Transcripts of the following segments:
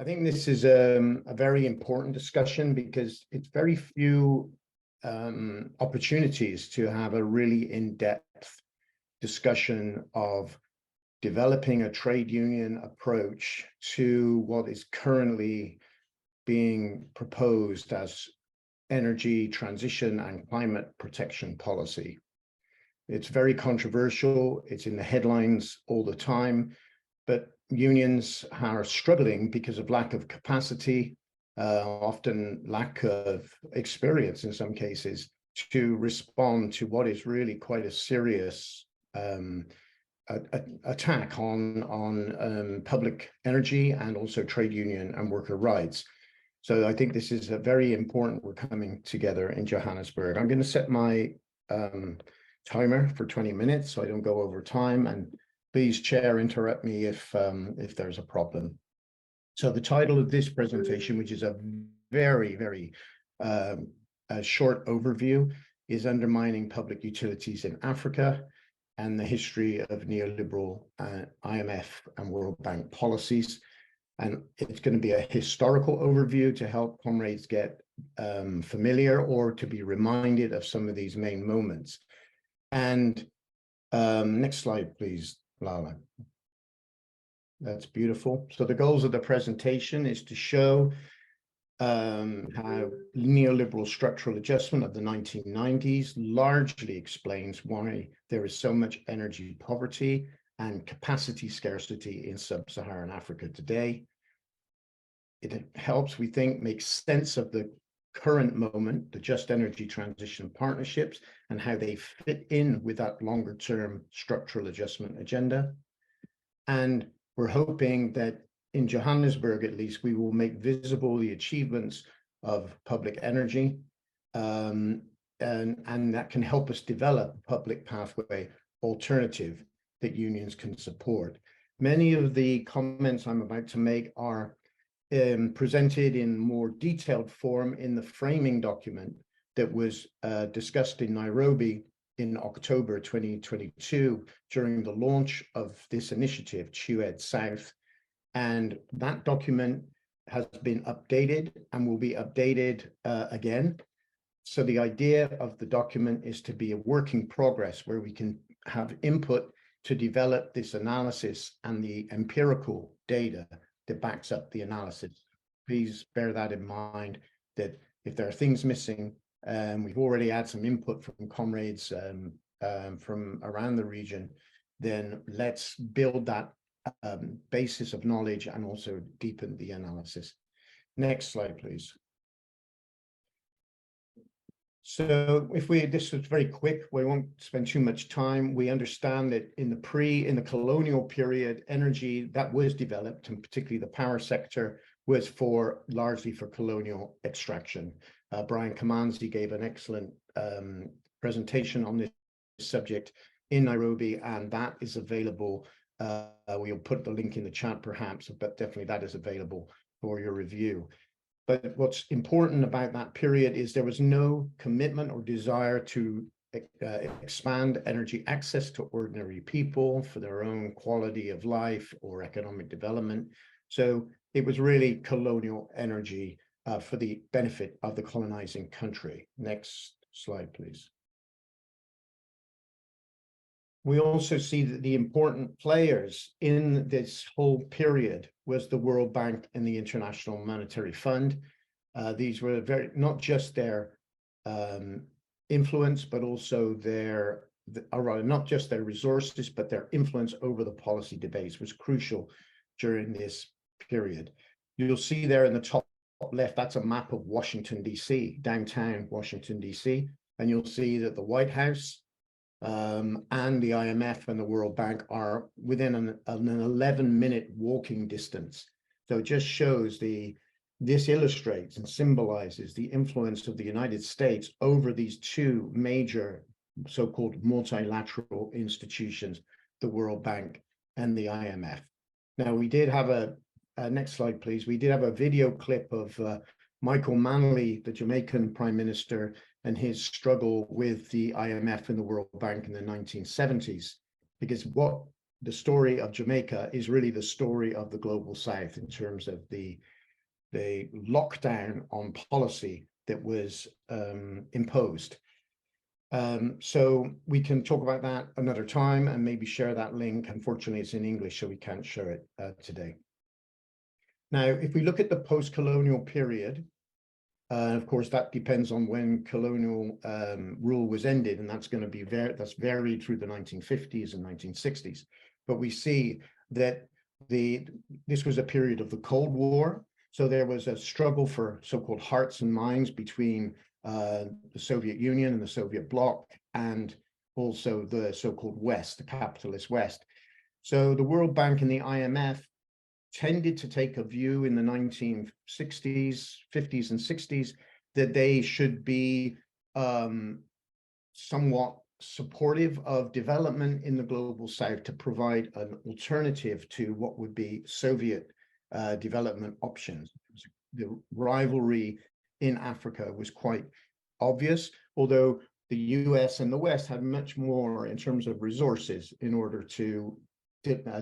I think this is a very important discussion because it's very few opportunities to have a really in-depth discussion of developing a trade union approach to what is currently being proposed as energy transition and climate protection policy. It's very controversial. It's in the headlines all the time, but unions are struggling because of lack of capacity, often lack of experience in some cases, to respond to what is really quite a serious attack on public energy and also trade union and worker rights. So I think this is a very important. We're coming together in Johannesburg. I'm going to set my timer for 20 minutes so I don't go over time, and please, Chair, interrupt me if there's a problem. So the title of this presentation, which is a very a short overview, is Undermining Public Utilities in Africa and the History of Neoliberal IMF and World Bank Policies. And it's going to be a historical overview to help comrades get familiar or to be reminded of some of these main moments. And next slide, please, Lala. That's beautiful. So the goals of the presentation is to show how neoliberal structural adjustment of the 1990s largely explains why there is so much energy poverty and capacity scarcity in sub-Saharan Africa today. It helps, we think, make sense of the current moment, the just energy transition partnerships, and how they fit in with that longer term structural adjustment agenda. And we're hoping that in Johannesburg, at least, we will make visible the achievements of public energy, and that can help us develop a public pathway alternative that unions can support. Many of the comments I'm about to make are presented in more detailed form in the framing document that was discussed in Nairobi in October 2022 during the launch of this initiative, CHUED South. And that document has been updated and will be updated again. So the idea of the document is to be a work in progress where we can have input to develop this analysis and the empirical data that backs up the analysis. Please bear that in mind, that if there are things missing, we've already had some input from comrades from around the region, then let's build that basis of knowledge and also deepen the analysis. Next slide, please. So this is very quick, we won't spend too much time. We understand that in the colonial period, energy that was developed, and particularly the power sector, was largely for colonial extraction. Brian Kamanzi gave an excellent presentation on this subject in Nairobi, and that is available. We'll put the link in the chat perhaps, but definitely that is available for your review. But what's important about that period is there was no commitment or desire to expand energy access to ordinary people for their own quality of life or economic development. So it was really colonial energy for the benefit of the colonizing country. Next slide, please. We also see that the important players in this whole period was the World Bank and the International Monetary Fund. These were not just their influence, but also not just their resources, but their influence over the policy debates was crucial during this period. You'll see there in the top left, that's a map of Washington, D.C., downtown Washington, D.C., and you'll see that the White House and the IMF and the World Bank are within an 11-minute walking distance. So it just shows this illustrates and symbolizes the influence of the United States over these two major so-called multilateral institutions, the World Bank and the IMF. Now, we did have next slide, please. We did have a video clip of Michael Manley, the Jamaican Prime Minister, and his struggle with the IMF and the World Bank in the 1970s. Because what the story of Jamaica is really the story of the global South in terms of the lockdown on policy that was imposed. So we can talk about that another time and maybe share that link. Unfortunately, it's in English, so we can't show it today. Now, if we look at the post-colonial period, of course, that depends on when colonial rule was ended, and that's going to be that's varied through the 1950s and 1960s. But we see that this was a period of the Cold War, so there was a struggle for so-called hearts and minds between the Soviet Union and the Soviet bloc, and also the so-called West, the capitalist West. So the World Bank and the IMF tended to take a view in the 1960s, 50s, and 60s that they should be somewhat supportive of development in the global South to provide an alternative to what would be Soviet development options. The rivalry in Africa was quite obvious, although the US and the West had much more in terms of resources in order to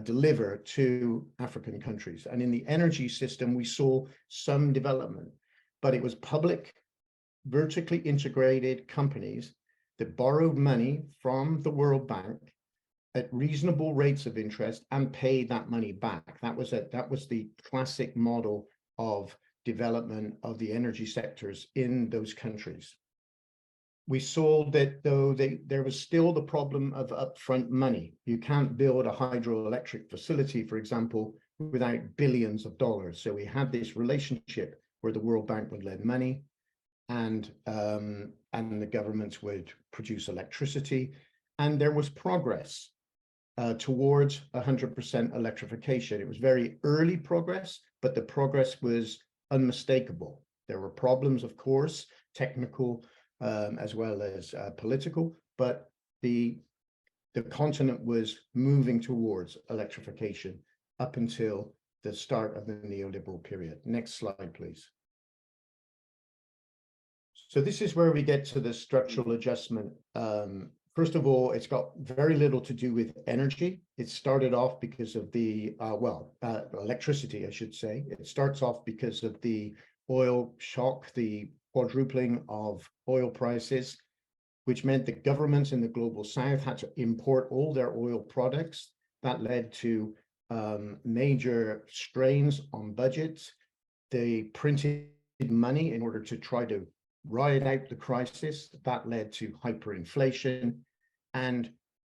deliver to African countries. And in the energy system, we saw some development, but it was public, vertically integrated companies that borrowed money from the World Bank at reasonable rates of interest and paid that money back. That was the classic model of development of the energy sectors in those countries. We saw that though there was still the problem of upfront money. You can't build a hydroelectric facility, for example, without billions of dollars. So we had this relationship where the World Bank would lend money, and the governments would produce electricity, and there was progress towards 100% electrification. It was very early progress, but the progress was unmistakable. There were problems, of course, technical, as well as political, but the continent was moving towards electrification up until the start of the neoliberal period. Next slide, please. So this is where we get to the structural adjustment. First of all, it's got very little to do with energy. It started off because of the, electricity, I should say. It starts off because of the oil shock, the quadrupling of oil prices, which meant that governments in the global South had to import all their oil products. That led to major strains on budgets. They printed money in order to try to ride out the crisis. That led to hyperinflation, and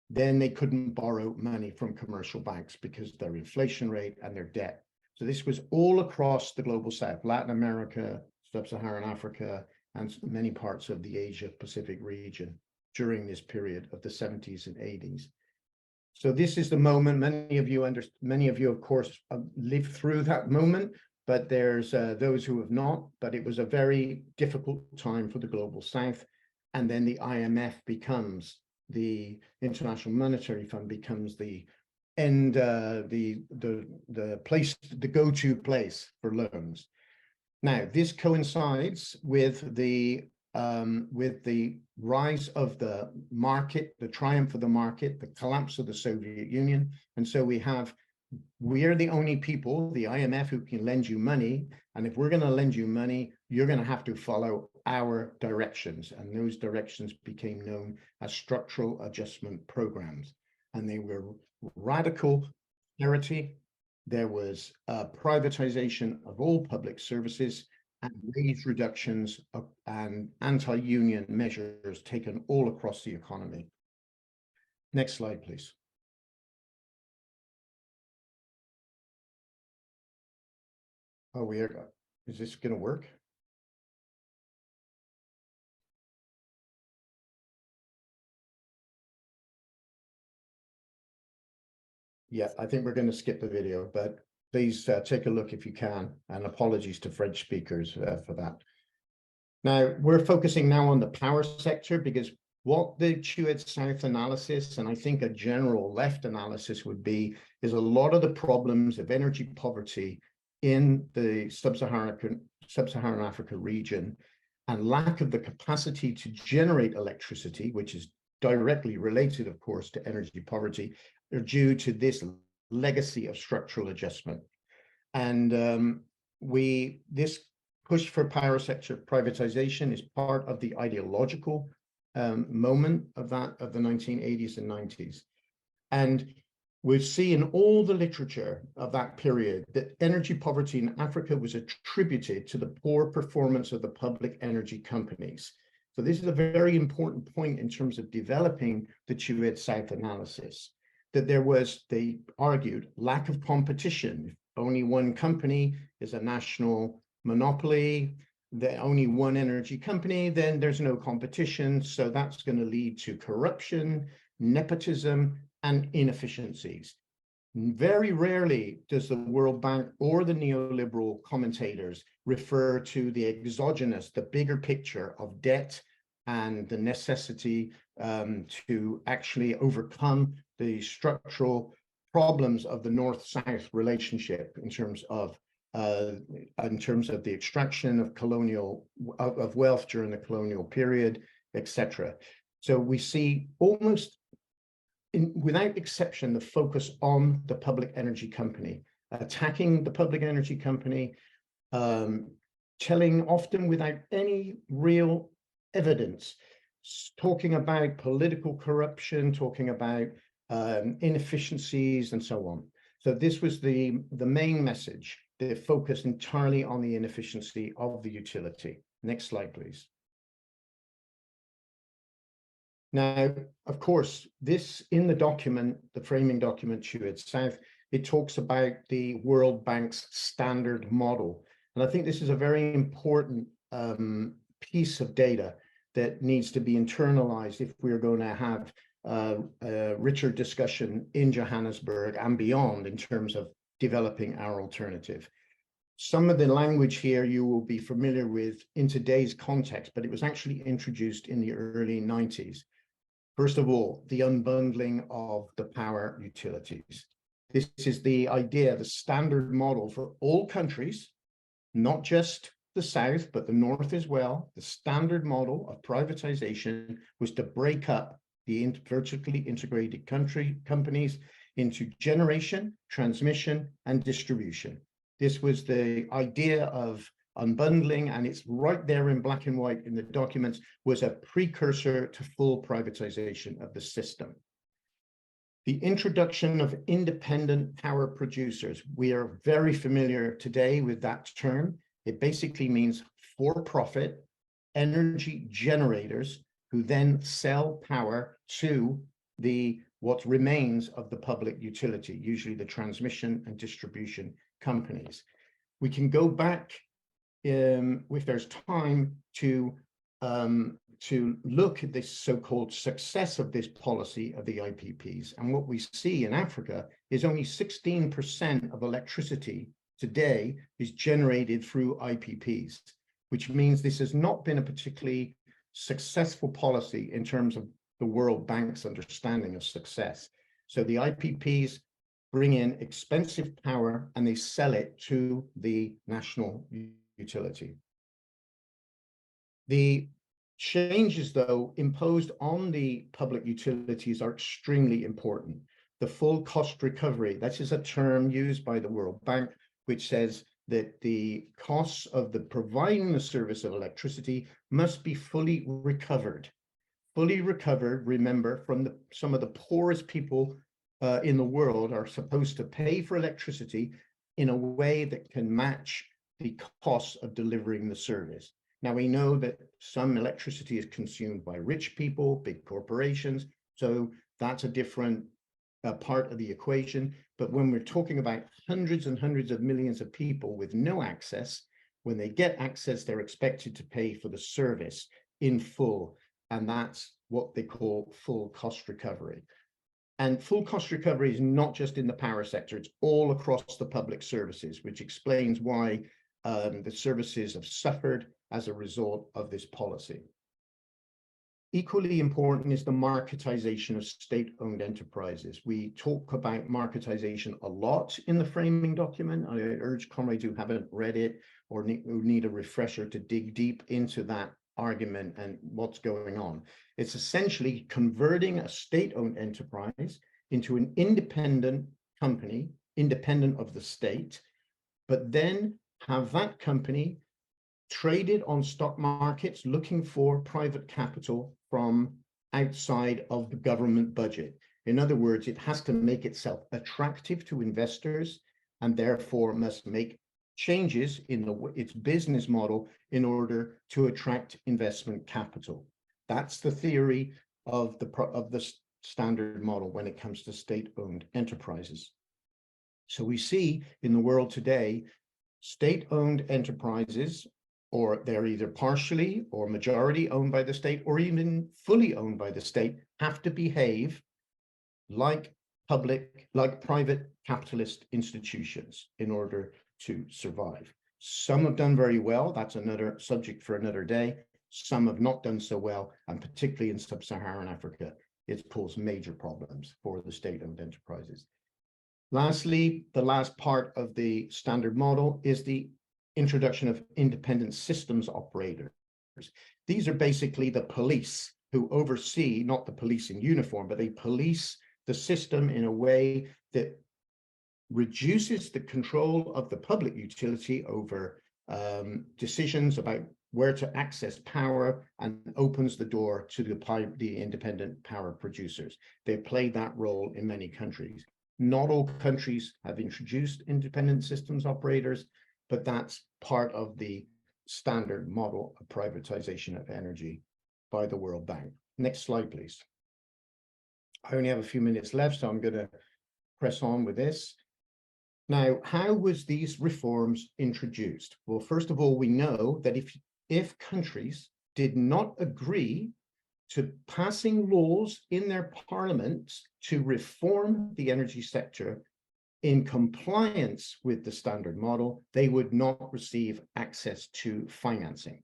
then they couldn't borrow money from commercial banks because their inflation rate and their debt. So this was all across the global South, Latin America, Sub-Saharan Africa, and many parts of the Asia-Pacific region during this period of the 70s and 80s. So this is the moment many of you, of course, lived through that moment, but there's those who have not. But it was a very difficult time for the global South, and then the IMF becomes the International Monetary Fund becomes the place, the go-to place for loans. Now, this coincides with the rise of the market, the triumph of the market, the collapse of the Soviet Union. And so we're the only people, the IMF, who can lend you money. And if we're going to lend you money, you're going to have to follow our directions. And those directions became known as structural adjustment programs. And they were radical austerity. There was privatization of all public services and wage reductions and anti-union measures taken all across the economy. Next slide, please. Oh, is this going to work? Yeah, I think we're going to skip the video, but please take a look if you can, and apologies to French speakers for that. Now, we're focusing now on the power sector, because what the Chewett South analysis, and I think a general left analysis would be, is a lot of the problems of energy poverty in the sub-Saharan Africa region, and lack of the capacity to generate electricity, which is directly related, of course, to energy poverty, are due to this legacy of structural adjustment. And this push for power sector privatization is part of the ideological moment of the 1980s and 90s. And we see in all the literature of that period that energy poverty in Africa was attributed to the poor performance of the public energy companies. So this is a very important point in terms of developing the Chouet South analysis, that there was, they argued, lack of competition. If only one company is a national monopoly, only one energy company, then there's no competition. So that's going to lead to corruption, nepotism, and inefficiencies. Very rarely does the World Bank or the neoliberal commentators refer to the exogenous, the bigger picture of debt and the necessity to actually overcome the structural problems of the North-South relationship in terms of the extraction of wealth during the colonial period, etc. So we see almost without exception, the focus on the public energy company, attacking the public energy company, telling often without any real evidence, talking about political corruption, talking about inefficiencies and so on. So this was the main message. They focused entirely on the inefficiency of the utility. Next slide, please. Now, of course, this in the document, the framing document, Chouet South, it talks about the World Bank's standard model. And I think this is a very important piece of data that needs to be internalized if we're going to have a richer discussion in Johannesburg and beyond in terms of developing our alternative. Some of the language here you will be familiar with in today's context, but it was actually introduced in the early 90s. First of all, the unbundling of the power utilities. This is the idea, the standard model for all countries, not just the South, but the North as well. The standard model of privatization was to break up the vertically integrated companies into generation, transmission, and distribution. This was the idea of unbundling, and it's right there in black and white in the documents, was a precursor to full privatization of the system. The introduction of independent power producers. We are very familiar today with that term. It basically means for-profit energy generators who then sell power to what remains of the public utility, usually the transmission and distribution companies. We can go back if there's time to look at this so-called success of this policy of the IPPs. And what we see in Africa is only 16% of electricity today is generated through IPPs, which means this has not been a particularly successful policy in terms of the World Bank's understanding of success. So the IPPs bring in expensive power and they sell it to the national utility. The changes, though, imposed on the public utilities are extremely important. The full cost recovery, that is a term used by the World Bank, which says that the costs of the providing the service of electricity must be fully recovered. Fully recovered, remember, from some of the poorest people in the world are supposed to pay for electricity in a way that can match the costs of delivering the service. Now, we know that some electricity is consumed by rich people, big corporations, so that's a different part of the equation. But when we're talking about hundreds and hundreds of millions of people with no access, when they get access, they're expected to pay for the service in full. And that's what they call full cost recovery. And full cost recovery is not just in the power sector, it's all across the public services, which explains why the services have suffered as a result of this policy. Equally important is the marketization of state-owned enterprises. We talk about marketization a lot in the framing document. I urge comrades who haven't read it or need a refresher to dig deep into that argument and what's going on. It's essentially converting a state-owned enterprise into an independent company, independent of the state, but then have that company traded on stock markets looking for private capital from outside of the government budget. In other words, it has to make itself attractive to investors and therefore must make changes in its business model in order to attract investment capital. That's the theory of the standard model when it comes to state-owned enterprises. So we see in the world today, state-owned enterprises, or they're either partially or majority owned by the state, or even fully owned by the state, have to behave like private capitalist institutions in order to survive. Some have done very well. That's another subject for another day. Some have not done so well, and particularly in sub-Saharan Africa, it's posed major problems for the state-owned enterprises. Lastly, the last part of the standard model is the introduction of independent systems operators. These are basically the police who oversee, not the police in uniform, but they police the system in a way that reduces the control of the public utility over decisions about where to access power and opens the door to the independent power producers. They play that role in many countries. Not all countries have introduced independent systems operators, but that's part of the standard model of privatization of energy by the World Bank. Next slide, please. I only have a few minutes left, so I'm going to press on with this. Now, how was these reforms introduced? Well, first of all, we know that if countries did not agree to passing laws in their parliaments to reform the energy sector in compliance with the standard model, they would not receive access to financing.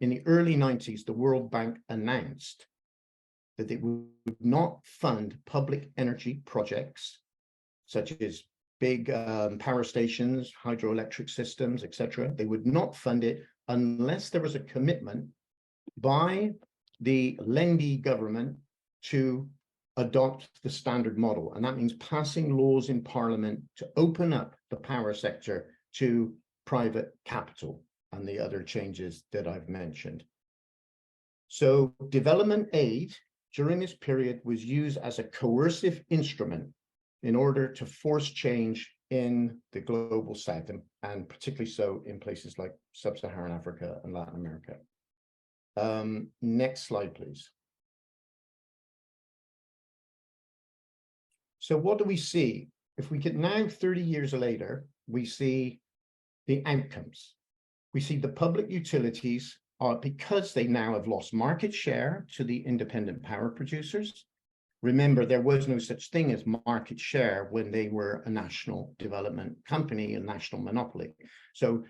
In the early 90s, the World Bank announced that they would not fund public energy projects, such as big power stations, hydroelectric systems, etc. They would not fund it unless there was a commitment by the Lendi government to adopt the standard model. And that means passing laws in parliament to open up the power sector to private capital and the other changes that I've mentioned. So development aid during this period was used as a coercive instrument in order to force change in the global south, and particularly so in places like sub-Saharan Africa and Latin America. Next slide, please. So what do we see? If we get now 30 years later, we see the outcomes. We see the public utilities are, because they now have lost market share to the independent power producers. Remember, there was no such thing as market share when they were a national development company, a national monopoly. So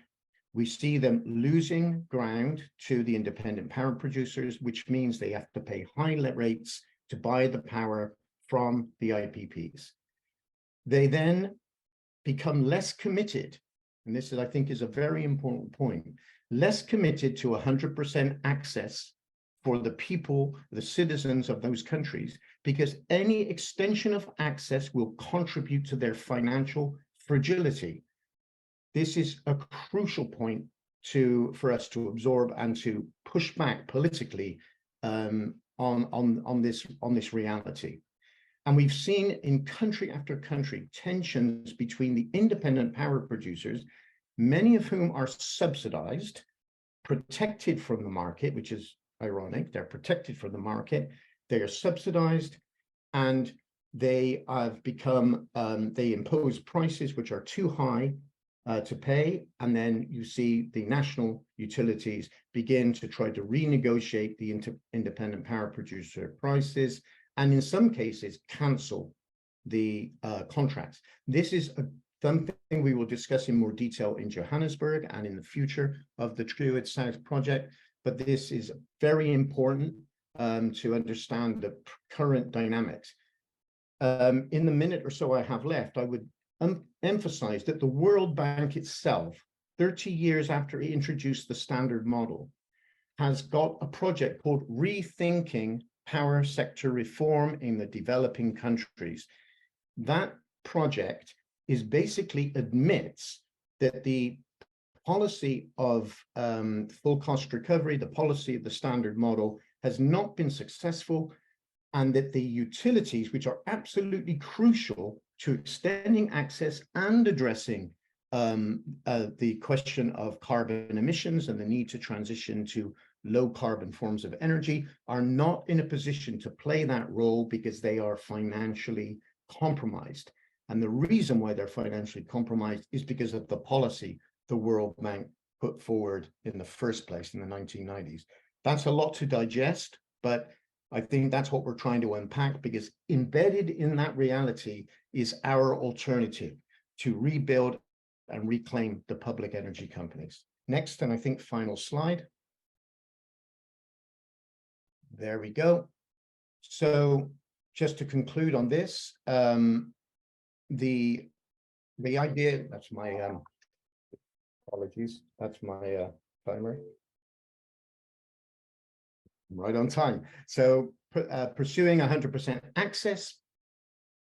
we see them losing ground to the independent power producers, which means they have to pay high rates to buy the power from the IPPs. They then become less committed, and this is, I think, is a very important point, less committed to 100% access for the people, the citizens of those countries, because any extension of access will contribute to their financial fragility. This is a crucial point for us to absorb and to push back politically on this reality. And we've seen in country after country tensions between the independent power producers, many of whom are subsidized, protected from the market, which is ironic. They're protected from the market, they are subsidized, and they have become, they impose prices which are too high to pay. And then you see the national utilities begin to try to renegotiate the independent power producer prices, and in some cases cancel the contracts. This is something we will discuss in more detail in Johannesburg and in the future of the Druid South project, but this is very important to understand the current dynamics. In the minute or so I have left, I would emphasize that the World Bank itself, 30 years after it introduced the standard model, has got a project called Rethinking Power Sector Reform in the Developing Countries. that project is basically admits that the policy of full cost recovery, the policy of the standard model, has not been successful, and that the utilities, which are absolutely crucial to extending access and addressing the question of carbon emissions and the need to transition to low carbon forms of energy, are not in a position to play that role because they are financially compromised. And the reason why they're financially compromised is because of the policy the World Bank put forward in the first place in the 1990s. That's a lot to digest, but I think that's what we're trying to unpack, because embedded in that reality is our alternative to rebuild and reclaim the public energy companies. Next, and I think final slide. There we go. So just to conclude on this, the idea, that's my, apologies, that's my timer. Right on time. So pursuing 100% access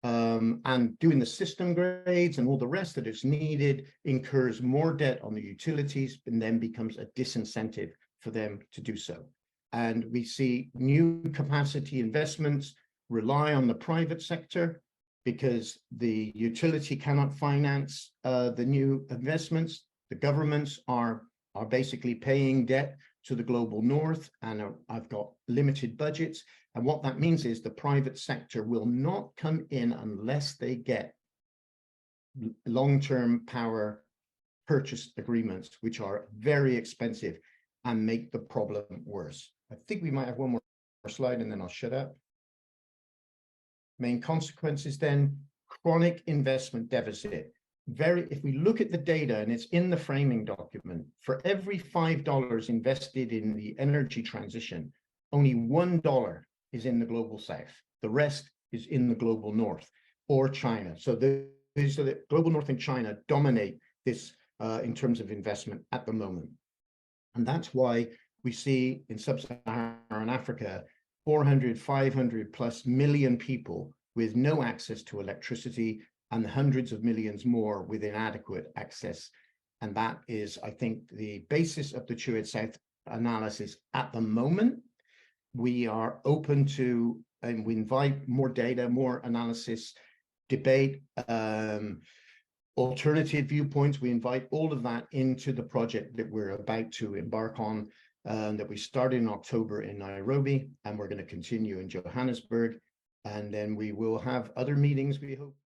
and doing the system grades and all the rest that is needed incurs more debt on the utilities and then becomes a disincentive for them to do so. And we see new capacity investments rely on the private sector because the utility cannot finance the new investments. The governments are basically paying debt to the global north, and I've got limited budgets. And what that means is the private sector will not come in unless they get long-term power purchase agreements, which are very expensive and make the problem worse. I think we might have one more slide and then I'll shut up. Main consequences then, chronic investment deficit. If we look at the data, and it's in the framing document, for every $5 invested in the energy transition, only $1 is in the global south. The rest is in the global north or China. So the global north and China dominate this in terms of investment at the moment. And that's why we see in sub-Saharan Africa, 400, 500 plus million people with no access to electricity, and hundreds of millions more with inadequate access. And that is, I think, the basis of the Chued South analysis at the moment. We are open to, and we invite more data, more analysis, debate, alternative viewpoints. We invite all of that into the project that we're about to embark on, that we started in October in Nairobi, and we're going to continue in Johannesburg. And then we will have other meetings, we hope.